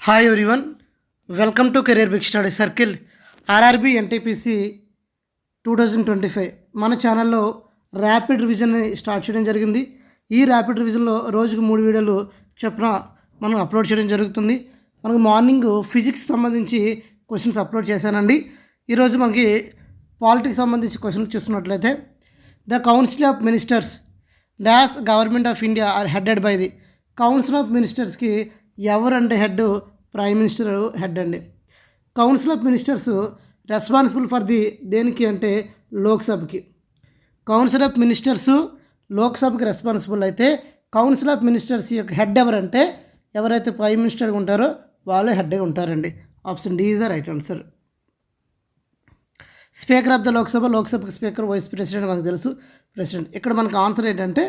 Hi everyone, welcome to career big study circle. RRB NTPC 2025 మన ఛానల్లో rapid రివిజన్ని start చేయడం జరిగింది. ఈ ర్యాపిడ్ రివిజన్లో రోజుకు 3 వీడియోలు చొప్పున మనం అప్లోడ్ చేయడం జరుగుతుంది. మనకు మార్నింగ్ ఫిజిక్స్ సంబంధించి క్వశ్చన్స్ అప్లోడ్ చేశానండి. ఈరోజు మనకి పాలిటిక్స్ సంబంధించి క్వశ్చన్స్ చూస్తున్నట్లయితే, the council of ministers dash government of India are headed by the. Council of మినిస్టర్స్కి ఎవరంటే హెడ్? ప్రైమ్ మినిస్టర్ హెడ్ అండి. Council of ministers responsible for the దేనికి అంటే లోక్సభకి. కౌన్సిల్ ఆఫ్ మినిస్టర్స్ లోక్సభకి రెస్పాన్సిబుల్ అయితే కౌన్సిల్ ఆఫ్ మినిస్టర్స్ యొక్క head ఎవరంటే ఎవరైతే ప్రైమ్ మినిస్టర్గా ఉంటారో వాళ్ళే హెడ్గా ఉంటారండి. Option D is the right answer. Speaker of the లోక్సభకి స్పీకర్, వైస్ ప్రెసిడెంట్ మనకు తెలుసు, ప్రెసిడెంట్. ఇక్కడ మనకు ఆన్సర్ ఏంటంటే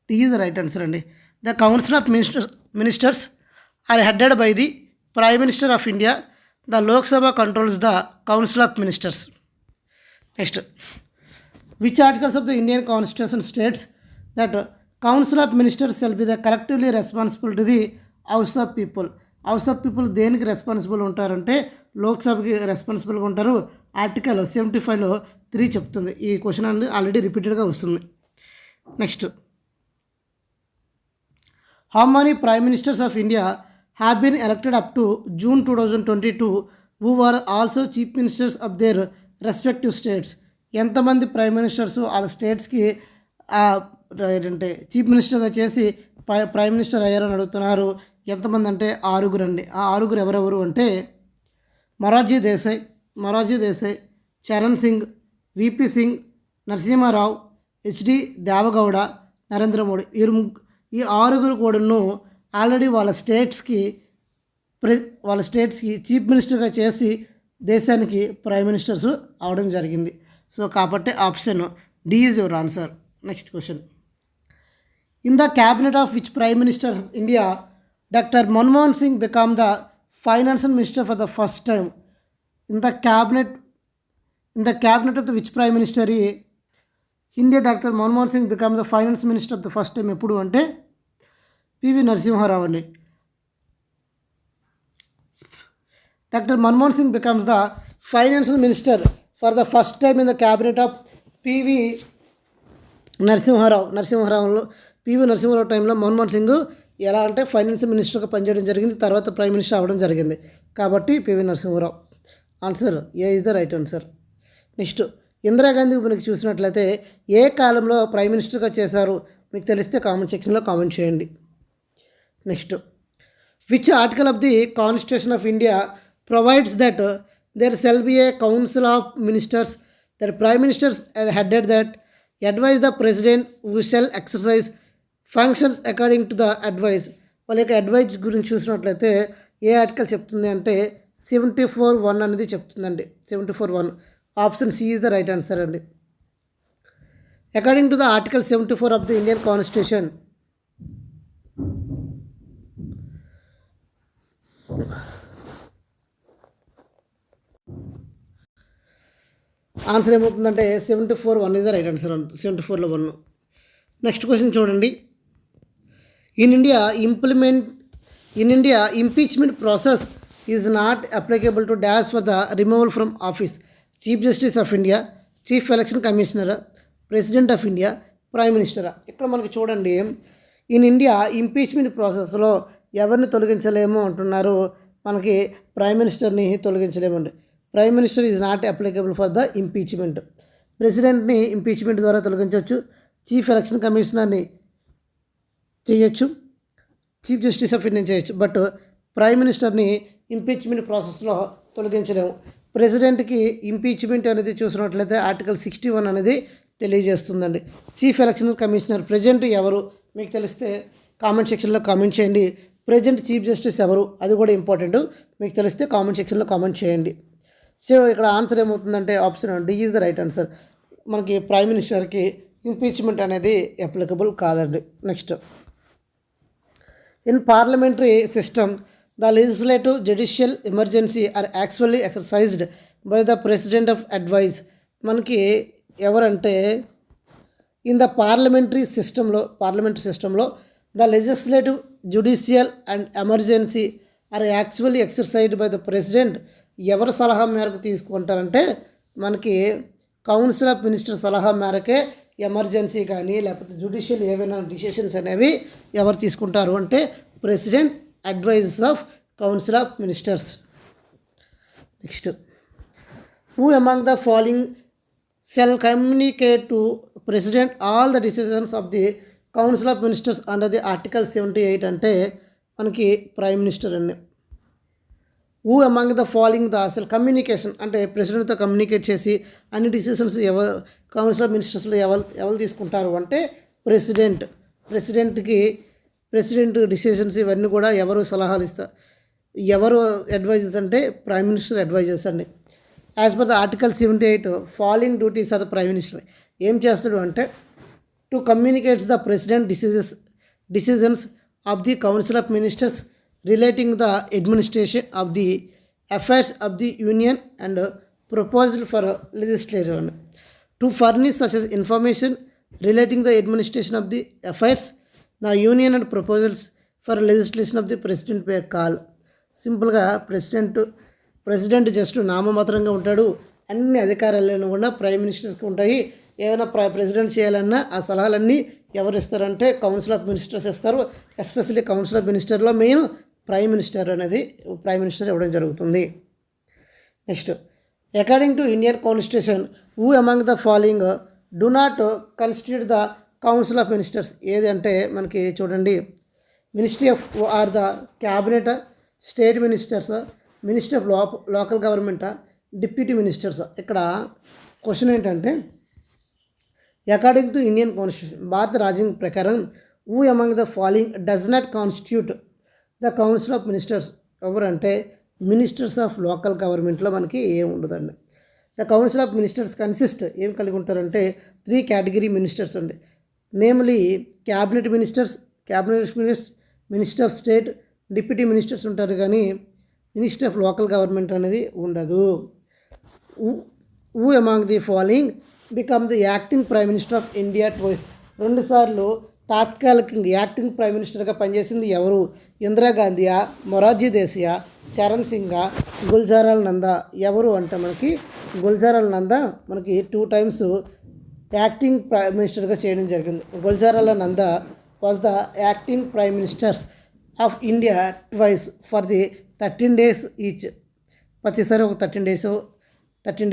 D is the right answer అండి. The council of ministers are headed by the prime minister of India. The Lok Sabha controls the council of ministers. Next, which articles of the Indian constitution states that council of ministers shall be the collectively responsible to the house of people. House of people దేనికి responsible ఉంటారంటే లోక్సభకి రెస్పాన్సిబుల్గా ఉంటారు. Article 75లో 3 చెప్తుంది. ఈ question అనేది already రిపీటెడ్గా వస్తుంది. Next, how many prime ministers of India have been elected up to June 2022 who were also chief ministers of their respective states. ఎంతమంది ప్రైమ్ మినిస్టర్స్ వాళ్ళ స్టేట్స్కి అంటే చీఫ్ మినిస్టర్గా చేసి ప్రైమ్ మినిస్టర్ అయ్యారని అడుగుతున్నారు. ఎంతమంది అంటే 6 అండి. ఆ 6 ఎవరెవరు అంటే మొరార్జీ దేశాయ్, చరణ్ సింగ్, విపి సింగ్, నరసింహారావు, హెచ్డి దేవగౌడ, నరేంద్ర మోడీ. ఈ 6 కూడాను ఆల్రెడీ వాళ్ళ స్టేట్స్కి చీఫ్ మినిస్టర్గా చేసి దేశానికి ప్రైమ్ మినిస్టర్స్ అవడం జరిగింది. సో కాబట్టి option D is your answer. Next question, in the cabinet of which prime minister of India doctor Manmohan Singh become the financial minister for the first time. In the cabinet of the which prime minister India doctor Manmohan Singh become the finance minister of the first time ఎప్పుడు అంటే PV Narasimha Rao అండి. Doctor Manmohan Singh becomes the financial minister for the first time in the cabinet of PV Narasimha Rao టైంలో మన్మోహన్ సింగ్ ఎలా అంటే financial మినిస్టర్గా పనిచేయడం జరిగింది. తర్వాత ప్రైమ్ మినిస్టర్ అవ్వడం జరిగింది. కాబట్టి PV Narasimha Rao. Answer A is the right answer. Next, Indira Gandhi మనకి చూసినట్లయితే ఏ కాలంలో ప్రైమ్ మినిస్టర్గా చేశారు మీకు తెలిస్తే కామెంట్ సెక్షన్లో కామెంట్ చేయండి. Next, which article of the constitution of India provides that there shall be a council of ministers that prime ministers headed that advise the president who shall exercise functions according to the advice. వాళ్ళ యొక్క advise గురించి చూసినట్లయితే ఏ article చెప్తుంది అంటే 74(1) అనేది చెప్తుందండి. 74(1). Option C is the right answer అండి. According to the article 74 of the Indian constitution, answer ఏమవుతుందంటే 74(1) ఈజ్ ద రైట్ ఆన్సర్. 74లో 1. నెక్స్ట్ క్వశ్చన్ చూడండి, in India impeachment process is not applicable to dash for the removal from office. Chief justice of India, chief election commissioner, president of India, prime మినిస్టరా. ఇక్కడ మనకి చూడండి, in India impeachment ప్రాసెస్లో ఎవరిని తొలగించలేము అంటున్నారు. మనకి ప్రైమ్ మినిస్టర్ని తొలగించలేమండి. Prime minister is not applicable for the impeachment. ప్రెసిడెంట్ని ఇంపీచ్మెంట్ ద్వారా తొలగించవచ్చు, చీఫ్ ఎలక్షన్ కమిషనర్ని చేయొచ్చు, చీఫ్ జస్టిస్ ఆఫ్ ఇండియా చేయొచ్చు. బట్ ప్రైమ్ మినిస్టర్ని ఇంపీచ్మెంట్ ప్రాసెస్లో తొలగించలేము. ప్రెసిడెంట్కి ఇంపీచ్మెంట్ అనేది చూసినట్లయితే ఆర్టికల్ 61 అనేది తెలియజేస్తుందండి. చీఫ్ ఎలక్షన్ కమిషనర్ ప్రెజెంట్ ఎవరు మీకు తెలిస్తే కామెంట్ సెక్షన్లో కామెంట్ చేయండి. ప్రెజెంట్ చీఫ్ జస్టిస్ ఎవరు అది కూడా ఇంపార్టెంట్. మీకు తెలిస్తే కామెంట్ సెక్షన్లో కామెంట్ చేయండి. సో ఇక్కడ ఆన్సర్ ఏమవుతుందంటే option D is the right answer. మనకి ప్రైమ్ మినిస్టర్కి ఇంపీచ్మెంట్ అనేది అప్లికబుల్ కాదండి. నెక్స్ట్, in parliamentary system the legislative judicial emergency are actually exercised by the president of advice. మనకి ఎవరంటే ఇన్ ద పార్లమెంటరీ సిస్టంలో the legislative, judicial and emergency are actually exercised by the president ఎవరి సలహా మేరకు తీసుకుంటారంటే మనకి కౌన్సిల్ ఆఫ్ మినిస్టర్ సలహా మేరకే emergency కానీ లేకపోతే జ్యుడిషియల్ ఏవైనా డిసిషన్స్ అనేవి ఎవరు తీసుకుంటారు అంటే president advises of council of ministers. Next, who among the following shall communicate to president all the decisions of the council of ministers under the article 78 అంటే మనకి ప్రైమ్ మినిస్టర్ అండి. Who among the following the అసలు communication అంటే ప్రెసిడెంట్తో communicate చేసి అన్ని decisions council of మినిస్టర్స్లో ఎవరు తీసుకుంటారు అంటే ప్రెసిడెంట్ డిసిషన్స్ ఇవన్నీ కూడా ఎవరు సలహాలు ఇస్తారు, ఎవరు అడ్వైజర్స్ అంటే ప్రైమ్ మినిస్టర్ అడ్వైజర్స్ అండి. As per the article 78 following duties of the prime minister ఏం చేస్తాడు అంటే to communicates the president decisions of the council of ministers relating the administration of the affairs of the union and proposal for legislature అండి. To furnish such as information relating the administration of the affairs the union and proposals for legislation of the president pay call. సింపుల్గా president just నామమాత్రంగా ఉంటాడు, అన్ని అధికారాలను కూడా prime మినిస్టర్స్కి ఉంటాయి. ఏమైనా president చేయాలన్నా ఆ సలహాలన్నీ ఎవరు ఇస్తారంటే కౌన్సిల్ ఆఫ్ మినిస్టర్స్ ఇస్తారు. ఎస్పెషల్లీ కౌన్సిల్ ఆఫ్ మినిస్టర్లో మెయిన్ ప్రైమ్ మినిస్టర్ ఇవ్వడం జరుగుతుంది. Next, according to Indian constitution who among the following do not constitute the council of ministers ఏది అంటే మనకి చూడండి, ministry of or the cabinet, state ministers, ministry of local government, deputy ministers. ఇక్కడ question ఏంటంటే according to Indian constitution భారత రాజ్యాంగం ప్రకారం who among the following does not constitute the council of ministers ఎవరంటే మినిస్టర్స్ ఆఫ్ లోకల్ గవర్నమెంట్లో మనకి ఏం ఉండదండి. The council of ministers consist ఏం కలిగి ఉంటారంటే 3 కేటగిరీ మినిస్టర్స్ అండి. Namely cabinet ministers, minister of state, deputy ministers ఉంటారు కానీ మినిస్టర్ ఆఫ్ లోకల్ గవర్నమెంట్ అనేది ఉండదు. Who among the following become the acting prime minister of India twice 2 సార్లు తాత్కాలికంగా యాక్టింగ్ ప్రైమ్ మినిస్టర్గా పనిచేసింది ఎవరు? ఇందిరాగాంధీయా, మొరార్జీ దేశాయా, చరణ్ సింగా, గుల్జారాల్ నందా. ఎవరు అంటే మనకి గుల్జారాల్ నందా మనకి 2 టైమ్స్ యాక్టింగ్ ప్రైమ్ మినిస్టర్గా చేయడం జరిగింది. Gulzarilal Nanda was the acting prime ministers of India twice for the 13 days each. ప్రతిసారి ఒక 13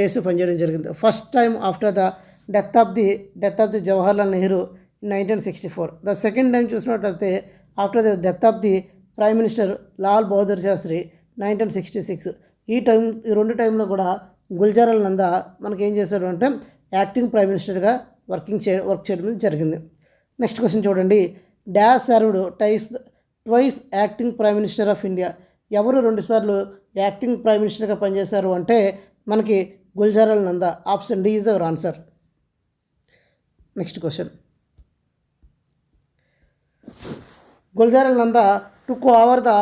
days పనిచేయడం జరిగింది. First time after the death of the Jawaharlal Nehru in 1964. The second time చూసినట్లయితే after the death of the prime minister Lal Bahadur Shastri 1966. ఈ 2 టైంలో కూడా గుల్జారాల్ నందా మనకి ఏం చేశాడు అంటే యాక్టింగ్ ప్రైమ్ మినిస్టర్గా వర్క్ చేయడం జరిగింది. నెక్స్ట్ క్వశ్చన్ చూడండి, dash served twice acting prime minister of India. ఎవరు 2 సార్లు యాక్టింగ్ ప్రైమ్ మినిస్టర్గా పనిచేశారు అంటే మనకి Gulzarilal Nanda. Option D is the answer. Next question, Gulzarilal Nanda took over the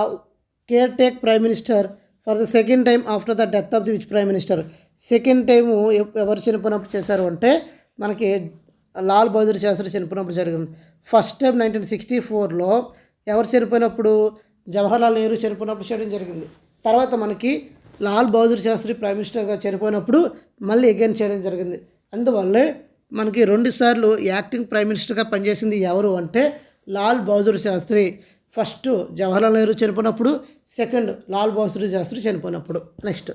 care take prime minister for the second time after the death of the which prime minister. Second time ఎవరు చనిపోయినప్పుడు చేశారు అంటే మనకి లాల్ బహదూర్ శాస్త్రి చనిపోయినప్పుడు జరిగింది. ఫస్ట్ టైం 1964లో ఎవరు చనిపోయినప్పుడు జవహర్లాల్ నెహ్రూ చనిపోయినప్పుడు చేయడం జరిగింది. తర్వాత మనకి లాల్ బహదూర్ శాస్త్రి ప్రైమ్ మినిస్టర్గా చనిపోయినప్పుడు మళ్ళీ అగైన్ చేయడం జరిగింది. అందువల్లే మనకి 2 సార్లు యాక్టింగ్ ప్రైమ్ మినిస్టర్గా పనిచేసింది ఎవరు అంటే లాల్ బహదూర్ శాస్త్రి. ఫస్ట్ జవహర్లాల్ నెహ్రూ చనిపోయినప్పుడు, సెకండ్ లాల్ బహదూర్ శాస్త్రి చనిపోయినప్పుడు. Next,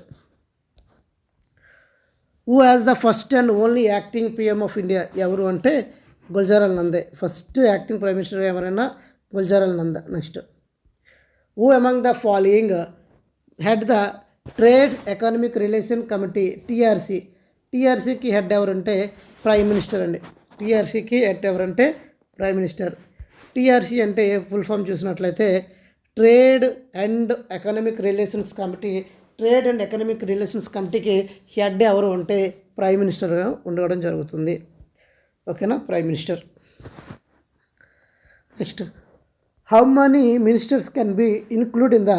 who has the first and only acting PM of India. ఎవరు అంటే గుల్జారాల్ నందే. ఫస్ట్ యాక్టింగ్ ప్రైమ్ మినిస్టర్ ఎవరైనా Gulzarilal Nanda. Next, who among the following head the trade economic relation committee TRC. టీఆర్సీకి హెడ్ ఎవరంటే ప్రైమ్ మినిస్టర్ అండి. టీఆర్సీకి head ఎవరంటే prime minister. TRC అంటే ఫుల్ ఫామ్ చూసినట్లయితే trade and economic relations committee. Trade and economic relations కమిటీకి head ఎవరు అంటే ప్రైమ్ మినిస్టర్గా ఉండడం జరుగుతుంది. ఓకేనా, prime minister. Next, how many ministers can be include in the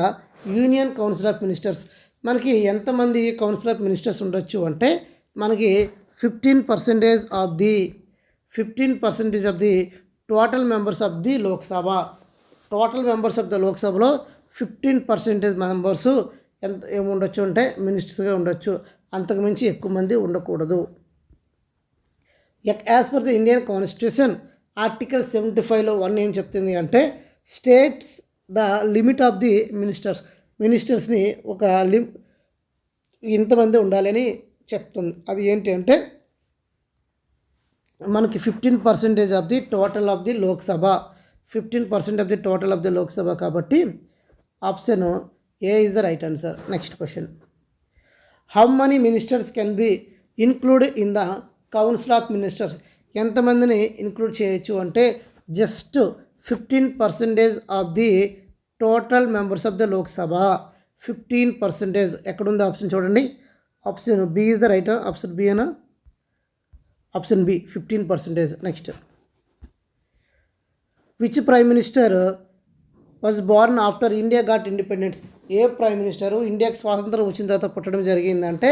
union council of ministers. మనకి ఎంతమంది కౌన్సిల్ ఆఫ్ మినిస్టర్స్ ఉండొచ్చు అంటే మనకి 15% of the total members of the Lok Sabha. Total members of the లోక్సభలో 15% మెంబర్స్ ఎంత ఏముండొచ్చు అంటే మినిస్టర్స్గా ఉండొచ్చు, అంతకుమించి ఎక్కువ మంది ఉండకూడదు. As per the Indian constitution article 75లో 1 ఏం చెప్తుంది అంటే states the limit of the మినిస్టర్స్ని ఒక ఇంతమంది ఉండాలని చెప్తుంది. అది ఏంటి అంటే మనకి 15% of the total of the Lok Sabha, 15% of the total of the Lok Sabha. కాబట్టి option A is the right answer. Next question, how many ministers can be include in the council of ministers? ఎంతమందిని ఇంక్లూడ్ చేయొచ్చు అంటే just 15% of the total members of the Lok Sabha. 15% ఎక్కడుంది option చూడండి. Option B is the right. Option B అనా? Option B 15%. Next, which prime minister was born after India got independence? ఏ prime minister ఇండియాకి స్వాతంత్రం వచ్చిన తర్వాత పుట్టడం జరిగిందంటే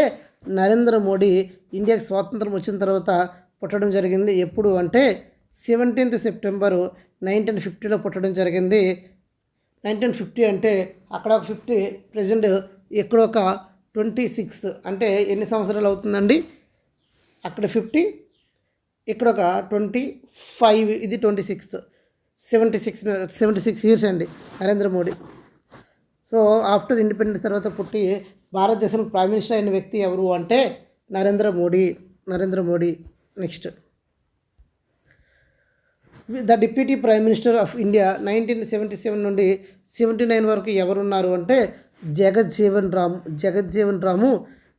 నరేంద్ర మోడీ ఇండియాకి స్వాతంత్రం వచ్చిన తర్వాత పుట్టడం జరిగింది. ఎప్పుడు అంటే 17th సెప్టెంబర్ 1950లో పుట్టడం జరిగింది. 1950 అంటే అక్కడ ఒక 50, ప్రజెంట్ ఇక్కడ ఒక 26, అంటే ఎన్ని సంవత్సరాలు అవుతుందండి? అక్కడ 50, ఇక్కడ ఒక 25, ఇది 26, 76 ఇయర్స్ అండి Narendra Modi. So after independence తర్వాత పుట్టి భారతదేశం ప్రైమ్ మినిస్టర్ అయిన వ్యక్తి ఎవరు అంటే Narendra Modi. Next, the deputy prime minister of India 1977 నుండి 79 వరకు ఎవరున్నారు అంటే జగజ్జీవన్ రాము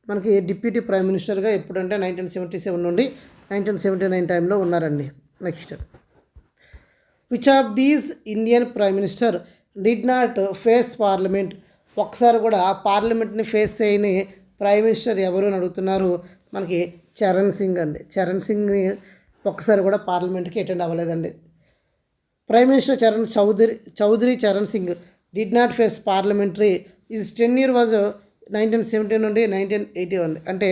మనకి డిప్యూటీ ప్రైమ్ మినిస్టర్గా ఎప్పుడంటే 1977 నుండి 1979 టైంలో ఉన్నారండి. Next, which of these Indian prime minister did not face parliament? ఒకసారి కూడా పార్లమెంట్ని ఫేస్ చేయని ప్రైమ్ మినిస్టర్ ఎవరు అని అడుగుతున్నారు. మనకి చరణ్ సింగ్ని ఒక్కసారి కూడా పార్లమెంట్కి అటెండ్ అవ్వలేదండి. Prime minister Chaudhary Charan Singh did not face parliamentary. Is tenure was 1970 నుండి 1981, అంటే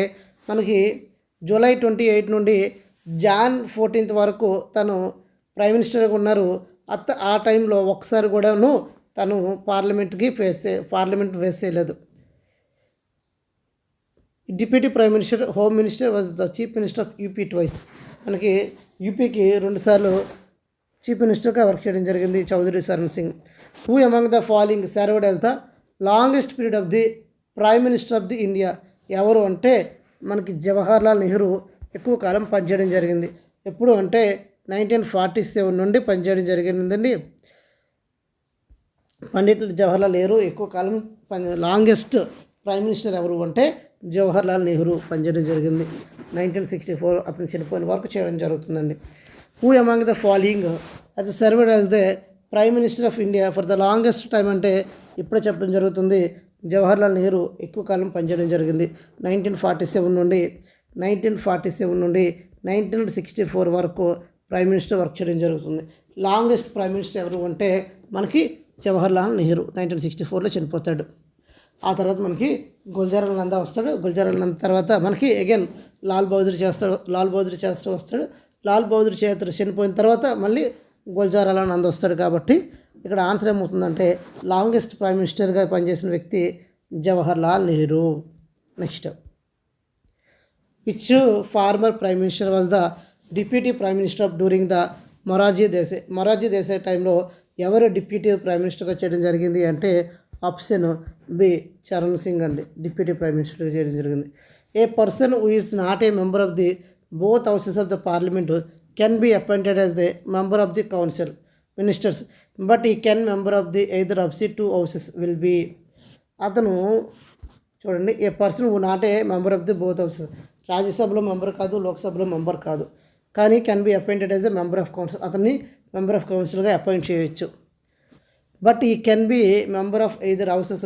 మనకి జూలై 28 నుండి జాన్ 14 వరకు తను ప్రైమ్ మినిస్టర్గా ఉన్నారు. ఆ టైంలో ఒకసారి కూడాను తను పార్లమెంట్ ఫేస్ చేయలేదు. Deputy prime minister, home minister was the chief minister of UP twice. మనకి యూపీకి 2 సార్లు చీఫ్ మినిస్టర్గా వర్క్ చేయడం జరిగింది Chaudhary Charan Singh. Who among the following served as the longest period of the prime minister of the India? ఎవరు అంటే మనకి జవహర్లాల్ నెహ్రూ ఎక్కువ కాలం పనిచేయడం జరిగింది. ఎప్పుడు అంటే 1947 నుండి పనిచేయడం జరిగిందండి. పండిట్ జవహర్లాల్ నెహ్రూ ఎక్కువ కాలం లాంగెస్ట్ ప్రైమ్ మినిస్టర్ ఎవరు అంటే జవహర్లాల్ నెహ్రూ పనిచేయడం జరిగింది. 1964 అతను చనిపోయిన వరకు చేయడం జరుగుతుందండి. Who among the following as served as the prime minister of India for the longest time అంటే ఇప్పుడే చెప్పడం జరుగుతుంది. జవహర్లాల్ నెహ్రూ ఎక్కువ కాలం పనిచేయడం జరిగింది. 1947 నుండి 1964 వరకు ప్రైమ్ మినిస్టర్ వర్క్ చేయడం జరుగుతుంది. లాంగెస్ట్ ప్రైమ్ మినిస్టర్ ఎవరు అంటే మనకి జవహర్లాల్ నెహ్రూ 1964లో చనిపోతాడు. ఆ తర్వాత మనకి గుల్జారాల్ నందా వస్తాడు. గుల్జారాల్ నందా తర్వాత మనకి అగైన్ లాల్ బహదూర్ శాస్త్రి వస్తాడు. లాల్ బహదూర్ శాస్త్రి చనిపోయిన తర్వాత మళ్ళీ గుల్జారాల్ నందా వస్తాడు. కాబట్టి ఇక్కడ ఆన్సర్ ఏమవుతుందంటే లాంగెస్ట్ ప్రైమ్ మినిస్టర్గా పనిచేసిన వ్యక్తి Jawaharlal Nehru. Next, which farmer prime minister was the deputy prime minister of during the Morarji Desai టైంలో ఎవరు డిప్యూటీ ప్రైమ్ మినిస్టర్గా చేయడం జరిగింది అంటే ఆప్షన్ బి చరణ్ సింగ్ అండి డిప్యూటీ ప్రైమ్ మినిస్టర్గా చేయడం జరిగింది. A person who is not a member of the both houses of the parliament can be appointed as the member of the council ministers but he can member of the either of the 2 houses will be. అతను చూడండి, a person who not a member of the both houses, రాజ్యసభలో member కాదు, లోక్సభలో member కాదు, కానీ can be appointed as the member of council. అతన్ని member of కౌన్సిల్గా appoint చేయొచ్చు. But he can be member of either houses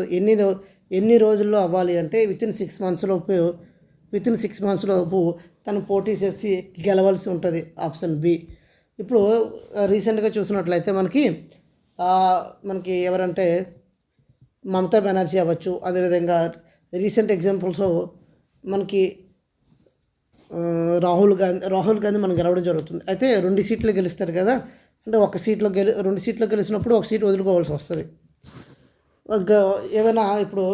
ఎన్ని రోజుల్లో అవ్వాలి అంటే వితిన్ 6 మంత్స్ లోపు తను పోటీ చేసి గెలవాల్సి ఉంటుంది. Option B. ఇప్పుడు రీసెంట్గా చూసినట్లయితే మనకి ఎవరంటే మమతా బెనర్జీ అవ్వచ్చు. అదేవిధంగా రీసెంట్ ఎగ్జాంపుల్స్ మనకి రాహుల్ గాంధీ మనం గెలవడం జరుగుతుంది. అయితే 2 సీట్లు గెలుస్తారు కదా, అంటే 2 సీట్లో గెలిచినప్పుడు 1 సీట్ వదులుకోవాల్సి వస్తుంది. ఏమైనా ఇప్పుడు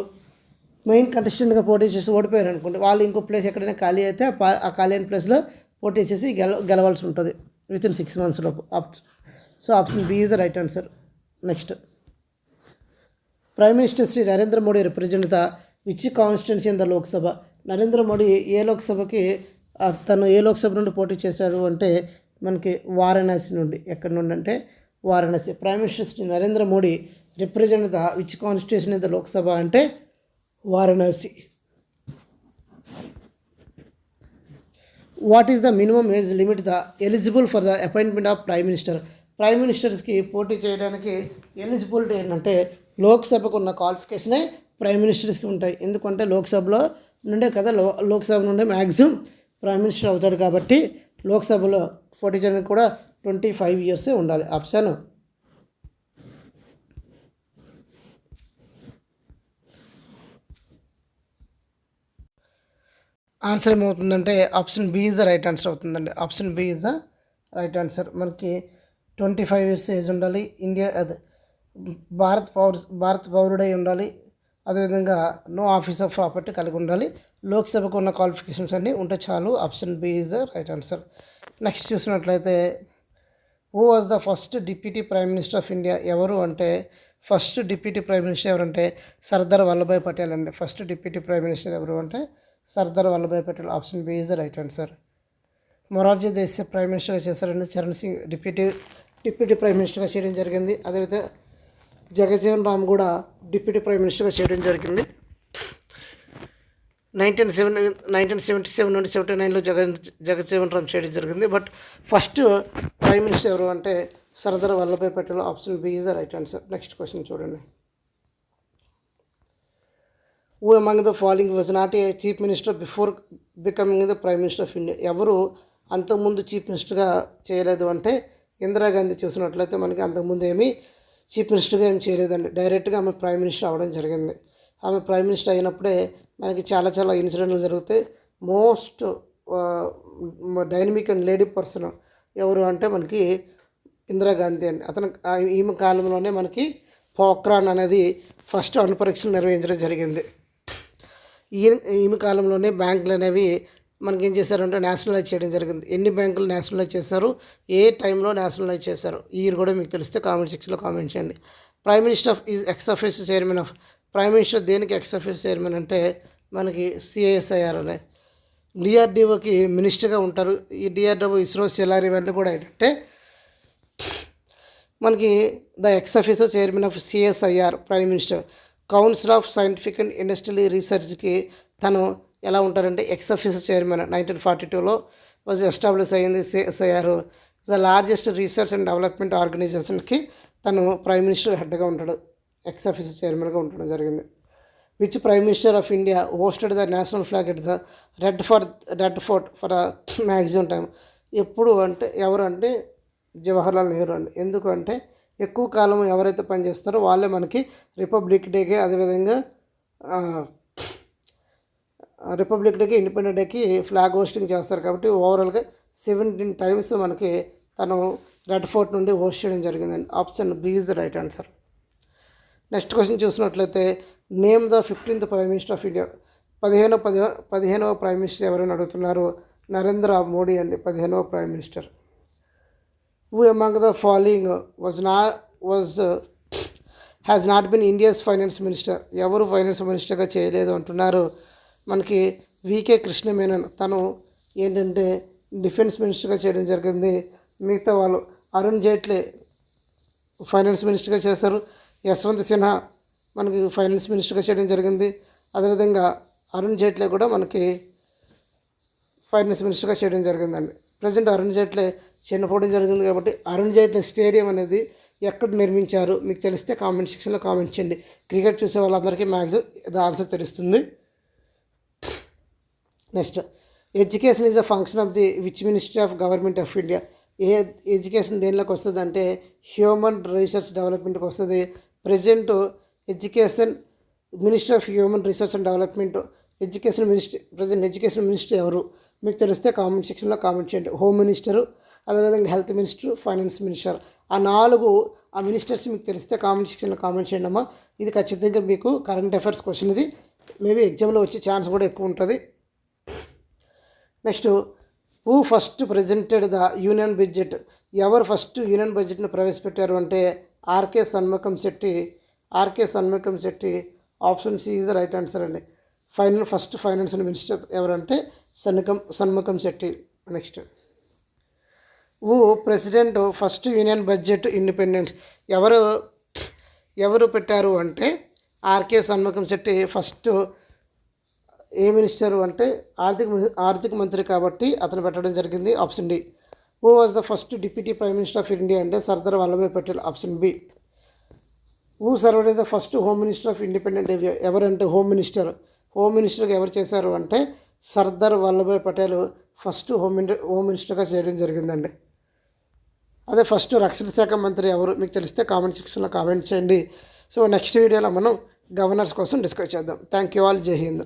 మెయిన్ కంటెస్టెంట్గా పోటీ చేసి ఓడిపోయారు అనుకోండి, వాళ్ళు ఇంకో ప్లేస్ ఎక్కడైనా ఖాళీ అయితే ఆ ఖాళీ అయిన ప్లేస్లో పోటీ చేసి గెలవాల్సి ఉంటుంది వితిన్ 6 months లోపు. So option B is the right answer. Next, prime minister Shri Narendra Modi represent the which constituency in the Lok Sabha. Narendra Modi ఏ లోక్సభకి తను ఏ లోక్సభ నుండి పోటీ చేశారు అంటే మనకి వారణాసి నుండి. ఎక్కడి నుండి అంటే Varanasi. Prime minister Shri Narendra Modi represent the which constitution in the Lok Sabha అంటే Varanasi. What is the minimum age limit the eligible for the appointment of prime minister. ప్రైమ్ మినిస్టర్స్కి పోటీ చేయడానికి ఎలిజిబిలిటీ ఏంటంటే లోక్సభకు ఉన్న క్వాలిఫికేషనే ప్రైమ్ మినిస్టర్స్కి ఉంటాయి. ఎందుకంటే లోక్సభలో నుండే కదా లోక్సభ నుండే మ్యాక్సిమం ప్రైమ్ మినిస్టర్ అవుతాడు కాబట్టి లోక్సభలో పోటీ చేయడానికి కూడా 25 years ఉండాలి. ఆప్షన్ ఆన్సర్ ఏమవుతుందంటే option B is the right answer అవుతుందండి. Option B is the right answer. మనకి 25 years ఏజ్ ఉండాలి. అదే భారత పౌరుడై ఉండాలి. అదేవిధంగా నో ఆఫీస్ ఆఫ్ ప్రాపర్టీ కలిగి ఉండాలి. లోక్సభకు ఉన్న క్వాలిఫికేషన్స్ అన్నీ ఉంటే చాలు. Option B is the right answer. Next చూసినట్లయితే who was the first deputy prime minister of India. ఎవరు అంటే ఫస్ట్ డిప్యూటీ ప్రైమ్ మినిస్టర్ ఎవరంటే సర్దార్ వల్లభాయ్ పటేల్ అండి. ఫస్ట్ డిప్యూటీ ప్రైమ్ మినిస్టర్ ఎవరు అంటే Sardar Vallabhbhai Patel. Option B is the right answer. Morarji Desai prime మినిస్టర్గా చేశారండి. Charan Singh deputy prime మినిస్టర్గా చేయడం జరిగింది. అదేవిధంగా జగజ్జీవన్ రామ్ కూడా డిప్యూటీ ప్రైమ్ మినిస్టర్గా చేయడం జరిగింది. 1977 నుండి 79లో జగజ్జీవన్ రామ్ చేయడం జరిగింది. బట్ ఫస్ట్ ప్రైమ్ మినిస్టర్ ఎవరు అంటే Sardar Vallabhbhai Patel. Option B is the right answer. Next question చూడండి. Who among the following was not a chief minister before becoming the prime minister of India. ఎవరు అంతకుముందు చీఫ్ మినిస్టర్గా చేయలేదు అంటే ఇందిరాగాంధీ. చూసినట్లయితే మనకి అంతకుముందు ఏమీ చీఫ్ మినిస్టర్గా ఏం చేయలేదండి. డైరెక్ట్గా ఆమె ప్రైమ్ మినిస్టర్ అవ్వడం జరిగింది. ఆమె ప్రైమ్ మినిస్టర్ అయినప్పుడే మనకి చాలా ఇన్సిడెంట్లు జరుగుతాయి. Most dynamic and lady person ఎవరు అంటే మనకి ఇందిరాగాంధీ అండి. ఈమె కాలంలోనే మనకి పోఖ్రాన్ అనేది ఫస్ట్ అణుపరీక్షలు నిర్వహించడం జరిగింది. ఈమె కాలంలోనే బ్యాంకులు అనేవి మనకి ఏం చేశారంటే నేషనలైజ్ చేయడం జరిగింది. ఎన్ని బ్యాంకులు నేషనలైజ్ చేశారు, ఏ టైంలో నేషనలైజ్ చేశారు, ఈ ఇయర్ కూడా మీకు తెలిస్తే కామెంట్ సెక్షన్లో కామెంట్ చేయండి. Prime minister of is X official chairman of. Prime minister దేనికి ఎక్స్ అఫీషియల్ చైర్మన్ అంటే మనకి సిఐఎస్ఐఆర్ అనే. డిఆర్డిఓకి మినిస్టర్గా ఉంటారు. ఈ డిఆర్డిఓ, ఇస్రో, సెలార్ ఇవన్నీ కూడా ఏంటంటే మనకి the ex official chairman of CSIR prime minister. Council of scientific and industrial రీసెర్చ్కి తను ఎలా ఉంటారంటే ఎక్స్ అఫీషియల్ చైర్మన్. 1942లో వాజ్ ఎస్టాబ్లిష్ అయ్యింది CSIR. The largest research and development ఆర్గనైజేషన్కి తను ప్రైమ్ మినిస్టర్ హెడ్గా ఉంటాడు. ఎక్స్ అఫీషియల్ చైర్మన్గా ఉండడం జరిగింది. Which prime minister of India hosted the national flag at the red fort for maximum time. ఎప్పుడు అంటే ఎవరు అంటే జవహర్లాల్ నెహ్రూ అండి. ఎందుకంటే ఎక్కువ కాలం ఎవరైతే పనిచేస్తారో వాళ్ళే మనకి రిపబ్లిక్ డేకి, అదేవిధంగా రిపబ్లిక్ డేకి, ఇండిపెండెంట్ డేకి ఫ్లాగ్ హోస్టింగ్ చేస్తారు. కాబట్టి ఓవరాల్గా 17 times మనకి తను రెడ్ ఫోర్ట్ నుండి హోస్ట్ చేయడం జరిగిందండి. Option B is the right answer. Next question చూసినట్లయితే name the 15th prime minister of India. 15వ ప్రైమ్ మినిస్టర్ ఎవరైనా అడుగుతున్నారు. నరేంద్ర మోడీ అండి 15వ prime minister. Who among the following has not been India's finance minister. ఎవరు ఫైనాన్స్ మినిస్టర్గా చేయలేదు అంటున్నారు. మనకి వికే కృష్ణ మేనన్. తను ఏంటంటే డిఫెన్స్ మినిస్టర్గా చేయడం జరిగింది. మిగతా వాళ్ళు అరుణ్ జైట్లీ ఫైనాన్స్ మినిస్టర్గా చేశారు. యశ్వంత్ సిన్హా మనకి ఫైనాన్స్ మినిస్టర్గా చేయడం జరిగింది. అదేవిధంగా అరుణ్ జైట్లీ కూడా మనకి ఫైనాన్స్ మినిస్టర్గా చేయడం జరిగిందండి. ప్రజెంట్ అరుణ్ జైట్లీ చనిపోవడం జరిగింది కాబట్టి అరుణ్ జైట్లీ స్టేడియం అనేది ఎక్కడ నిర్మించారు మీకు తెలిస్తే కామెంట్ సెక్షన్లో కామెంట్ చేయండి. క్రికెట్ చూసే వాళ్ళందరికీ మ్యాక్సిమం ఆన్సర్ తెలుస్తుంది. Next, education is a function of the which ministry of government of India. Education దేనిలోకి వస్తుంది అంటే హ్యూమన్ రీసోర్స్ డెవలప్మెంట్కి వస్తుంది. Present education ministry of human resource and development. Present education minister ఎవరు మీకు తెలిస్తే కామెంట్ సెక్షన్లో కామెంట్ చేయండి. హోమ్ మినిస్టరు, అదేవిధంగా హెల్త్ మినిస్టర్, ఫైనాన్స్ మినిస్టర్. ఆ 4 ఆ మినిస్టర్స్ మీకు తెలిస్తే కామెంట్ సెక్షన్లో కామెంట్ చేయండి అమ్మా. ఇది ఖచ్చితంగా మీకు కరెంట్ అఫైర్స్ క్వశ్చన్, ఇది మేబీ ఎగ్జామ్లో వచ్చే ఛాన్స్ కూడా ఎక్కువ ఉంటుంది. Next, who first presented the union budget? ఎవరు ఫస్ట్ యూనియన్ బడ్జెట్ను ప్రవేశపెట్టారు అంటే RK Shanmukham Chetty. Option C is the right answer అండి. ఫస్ట్ ఫైనాన్స్ మినిస్టర్ ఎవరంటే Shanmukham Chetty. Next, who president first union budget independence? ఎవరు పెట్టారు అంటే RK Shanmukham Chetty first a minister అంటే ఆర్థిక మంత్రి కాబట్టి అతను పెట్టడం జరిగింది. Option D. Who was the first deputy prime minister of India అంటే Sardar Vallabhbhai Patel. Option B. Who served as the first home minister of independent India? ఎవరంటే హోమ్ మినిస్టర్గా ఎవరు చేశారు అంటే సర్దార్ వల్లభాయ్ పటేల్ ఫస్ట్ హోమ్ మినిస్టర్గా చేయడం జరిగిందండి. అదే ఫస్ట్ రక్షణ శాఖ మంత్రి ఎవరు మీకు తెలిస్తే కామెంట్ సెక్షన్లో కామెంట్ చేయండి. సో నెక్స్ట్ వీడియోలో మనం గవర్నర్స్ కోసం డిస్కస్ చేద్దాం. Thank you all. జై హింద్.